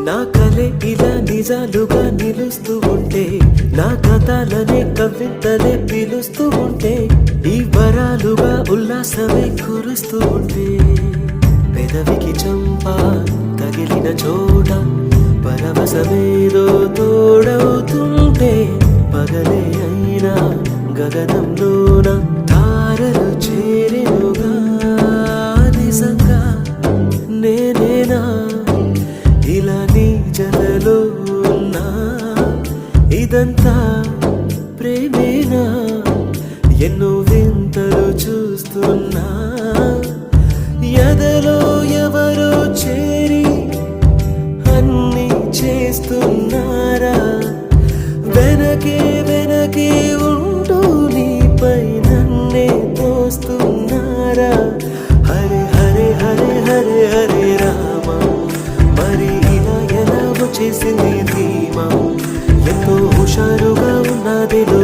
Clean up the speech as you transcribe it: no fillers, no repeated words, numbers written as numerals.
నా కలే ఇలా నిజాలుగా నిలుస్తూ ఉంటే, నా కథలనే కవితలే పిలుస్తూ ఉంటే, ఈ వరాలుగా ఉల్లాసమే కురుస్తూ ఉంటే, పెదవికి చంప తగిలిన చోట పరవశమేదో తోడవుతుంటే, పగలే అయినా గగనంలోన తారలు చేరెనుగా. నిజంగా నేనేనా ఇలా నీ జతలో ఉన్నా? ఇదంతా ప్రేమేనా? ఎన్నో వింతలు చూస్తున్నా. ఎదలో ఎవరో చేరి అన్నీ చేస్తున్నారా? వెనకే వెనకే ఉంటూ నీపై నన్నే తోస్తున్నారా? హరే హరే హరే హరే హరే రామ, మరి ఇలా ఎలా వచ్చేసింది ధీమా? ఎంతో హుషారుగా ఉన్నదిలో